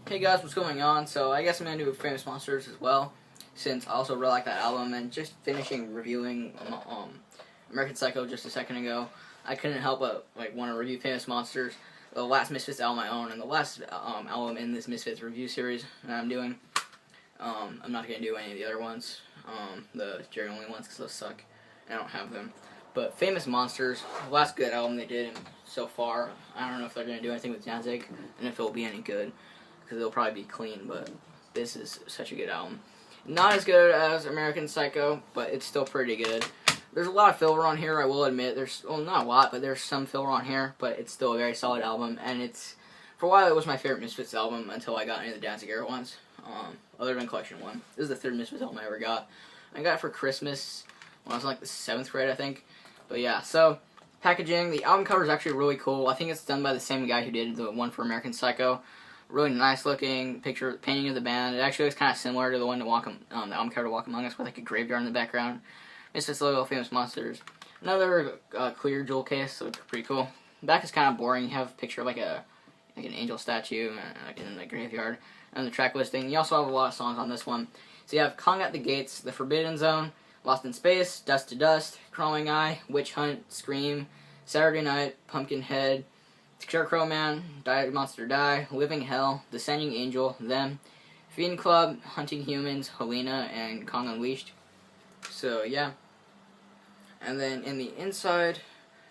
Hey guys, what's going on? So I guess I'm going to do Famous Monsters as well, since I also really like that album, and just finishing reviewing American Psycho just a second ago, I couldn't help but want to review Famous Monsters, the last Misfits album I own, and the last album in this Misfits review series that I'm doing. I'm not going to do any of the other ones, the Jerry only ones, because those suck. I don't have them. But Famous Monsters, the last good album they did so far. I don't know if they're going to do anything with Danzig, and if it'll be any good, because it'll probably be clean, but this is such a good album. Not as good as American Psycho, but it's still pretty good. There's a lot of filler on here, I will admit. There's, well, not a lot, but there's some filler on here, but it's still a very solid album, and it's, for a while, it was my favorite Misfits album until I got into the Danzig era ones, other than Collection 1. This is the third Misfits album I ever got. I got it for Christmas when I was in, like, the 7th grade, I think. But yeah, so, packaging, the album cover is actually really cool. I think it's done by the same guy who did the one for American Psycho. Really nice looking picture, painting of the band. It actually looks kind of similar to the one to the album cover to Walk Among Us, with like a graveyard in the background. Misfits logo, Famous Monsters. Another clear jewel case, so it's pretty cool. The back is kind of boring. You have a picture of like an angel statue, like in the graveyard, and the track listing. You also have a lot of songs on this one. So you have Kong at the Gates, The Forbidden Zone, Lost in Space, Dust to Dust, Crawling Eye, Witch Hunt, Scream, Saturday Night, Pumpkinhead, Scarecrow Man, Die Monster Die, Living Hell, Descending Angel, Them, Fiend Club, Hunting Humans, Helena, and Kong Unleashed. So yeah. And then in the inside,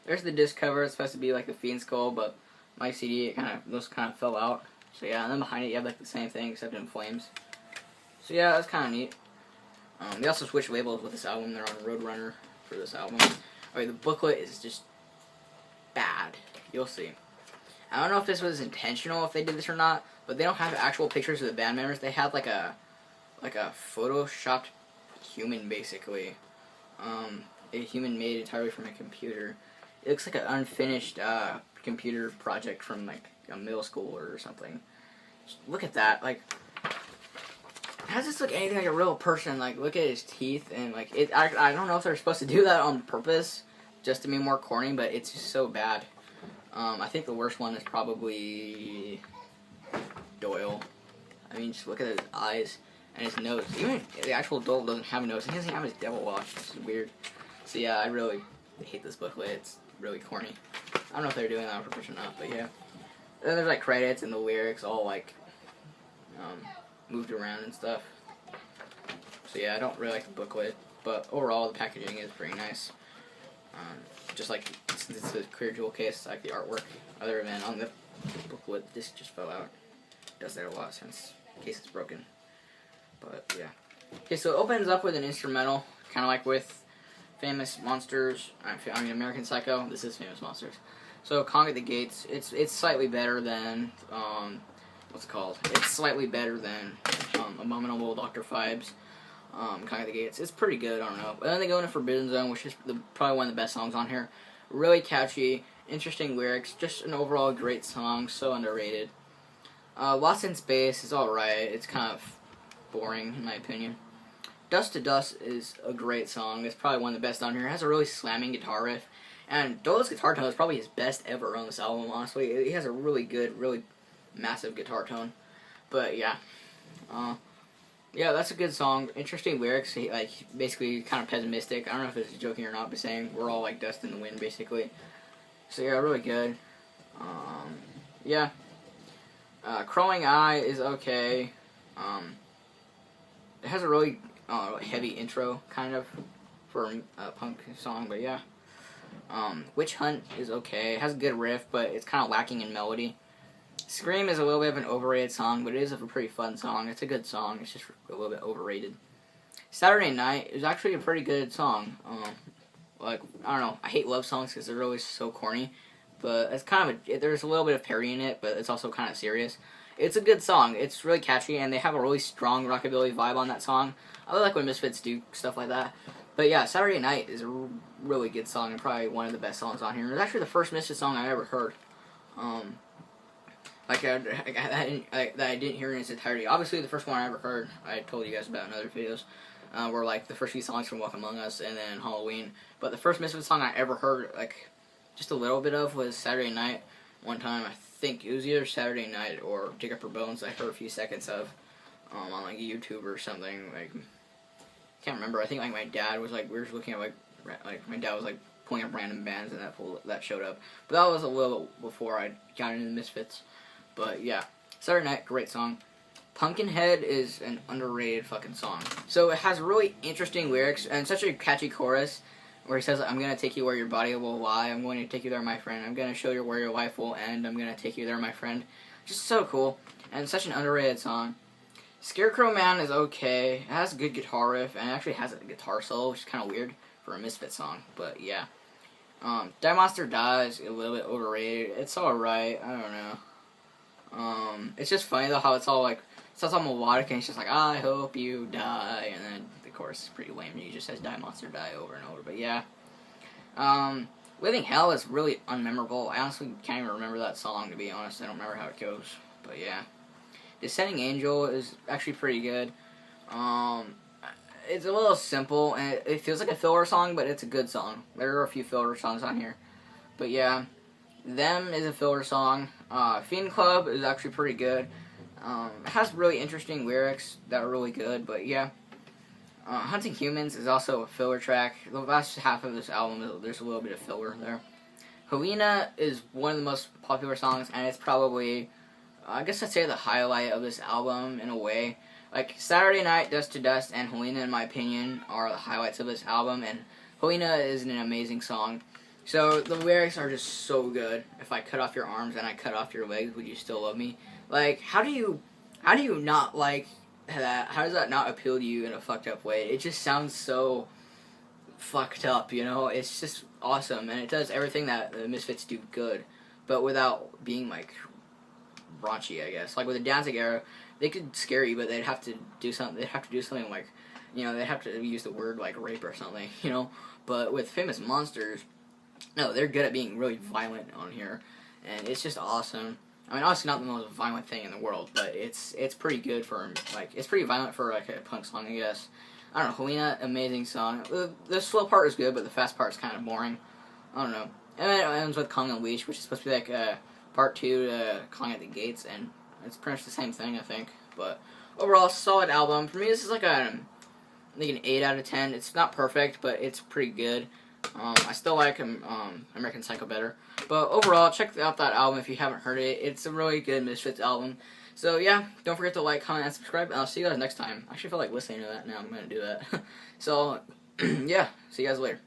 there's the disc cover. It's supposed to be like the Fiend skull, but my CD, those kind of fell out. So yeah, and then behind it you have like the same thing except in flames. So yeah, that's kind of neat. They also switched labels with this album. They're on Roadrunner for this album. Alright, the booklet is just bad. You'll see. I don't know if this was intentional, if they did this or not, but they don't have actual pictures of the band members. They have like a photoshopped human, basically. A human made entirely from a computer. It looks like an unfinished computer project from like a middle school or something. Just look at that. Like, how does this look anything like a real person? Like, look at his teeth and like it. I don't know if they're supposed to do that on purpose, just to be more corny, but it's just so bad. I think the worst one is probably Doyle. I mean, just look at his eyes and his nose. Even the actual Doyle doesn't have a nose. He doesn't have his devil wash. This is weird. So yeah, I really hate this booklet. It's really corny. I don't know if they're doing that on purpose or not, but yeah. Then there's like credits and the lyrics all like moved around and stuff. So yeah, I don't really like the booklet, but overall the packaging is pretty nice. Just like, since it's a clear jewel case, I like the artwork. Other than on the booklet, this just fell out. It does that a lot since the case is broken. But yeah. Okay, so it opens up with an instrumental, kind of like with Famous Monsters. I mean, American Psycho. This is Famous Monsters. So Kong at the Gates. It's slightly better than what's it called? It's slightly better than Abominable Dr. Phibes. Kong at the Gates. It's pretty good, I don't know. But then they go into Forbidden Zone, which is probably one of the best songs on here. Really catchy, interesting lyrics, just an overall great song, so underrated. Lost in Space is alright. It's kind of boring, in my opinion. Dust to Dust is a great song. It's probably one of the best on here. It has a really slamming guitar riff. And Doyle's guitar tone is probably his best ever on this album, honestly. He has a really good, really massive guitar tone. But yeah. Yeah, that's a good song. Interesting lyrics. Like, basically kind of pessimistic. I don't know if it's joking or not, but saying we're all like dust in the wind, basically. So yeah, really good. Yeah. Crawling Eye is okay. It has a really heavy intro, kind of, for a punk song, but yeah. Witch Hunt is okay. It has a good riff, but it's kind of lacking in melody. Scream is a little bit of an overrated song, but it is a pretty fun song. It's a good song. It's just a little bit overrated. Saturday Night is actually a pretty good song. Like, I don't know. I hate love songs because they're always so corny. But it's kind of there's a little bit of parody in it, but it's also kind of serious. It's a good song. It's really catchy, and they have a really strong rockabilly vibe on that song. I really like when Misfits do stuff like that. But yeah, Saturday Night is a really good song and probably one of the best songs on here. It's actually the first Misfits song I ever heard. That I didn't hear in its entirety. Obviously, the first one I ever heard, I told you guys about in other videos, were like the first few songs from Walk Among Us and then Halloween. But the first Misfits song I ever heard, like, just a little bit of, was Saturday Night. One time, I think it was either Saturday Night or Dig Up Her Bones. I heard a few seconds of on like YouTube or something. Like, can't remember. I think like my dad was like, we were looking at like my dad was like pulling up random bands and that showed up. But that was a little before I got into the Misfits. But yeah, Saturday Night, great song. Pumpkinhead is an underrated fucking song. So it has really interesting lyrics and such a catchy chorus where he says, I'm going to take you where your body will lie, I'm going to take you there, my friend, I'm going to show you where your life will end, I'm going to take you there, my friend. Just so cool, and such an underrated song. Scarecrow Man is okay, it has a good guitar riff, and it actually has a guitar solo, which is kind of weird for a Misfits song, but yeah. Die Monster Die is a little bit overrated, it's alright, I don't know. It's just funny though how it's all like, it's all melodic and it's just like, I hope you die, and then the chorus is pretty lame, he just says Die Monster Die over and over, but yeah. Living Hell is really unmemorable. I honestly can't even remember that song, to be honest. I don't remember how it goes, but yeah. Descending Angel is actually pretty good. It's a little simple, and it feels like a filler song, but it's a good song. There are a few filler songs on here, but yeah. Them is a filler song. Fiend Club is actually pretty good. It has really interesting lyrics that are really good, but yeah. Hunting Humans is also a filler track. The last half of this album, there's a little bit of filler there. Helena is one of the most popular songs, and it's probably, I guess I'd say the highlight of this album in a way. Like, Saturday Night, Dust to Dust, and Helena, in my opinion, are the highlights of this album, and Helena is an amazing song. So, the lyrics are just so good. If I cut off your arms and I cut off your legs, would you still love me? Like, how do you not like that? How does that not appeal to you in a fucked up way? It just sounds so fucked up, you know? It's just awesome, and it does everything that the Misfits do good, but without being, like, raunchy, I guess. Like, with the Danzig era, they could scare you, but they'd have to do something, like, you know, they'd have to use the word, like, rape or something, you know? But with Famous Monsters, no, they're good at being really violent on here, and it's just awesome. I mean, obviously not the most violent thing in the world, but it's pretty good for, like, it's pretty violent for, like, a punk song, I guess. I don't know, Helena, amazing song. The slow part is good, but the fast part is kind of boring. I don't know. And then it ends with Kong Unleashed, which is supposed to be, like, part 2 to Kong at the Gates, and it's pretty much the same thing, I think. But overall, solid album. For me, this is like an 8 out of 10. It's not perfect, but it's pretty good. I still like American Psycho better. But overall, check out that album if you haven't heard it. It's a really good Misfits album. So yeah, don't forget to like, comment, and subscribe, and I'll see you guys next time. I actually feel like listening to that now. I'm going to do that. So, yeah, see you guys later.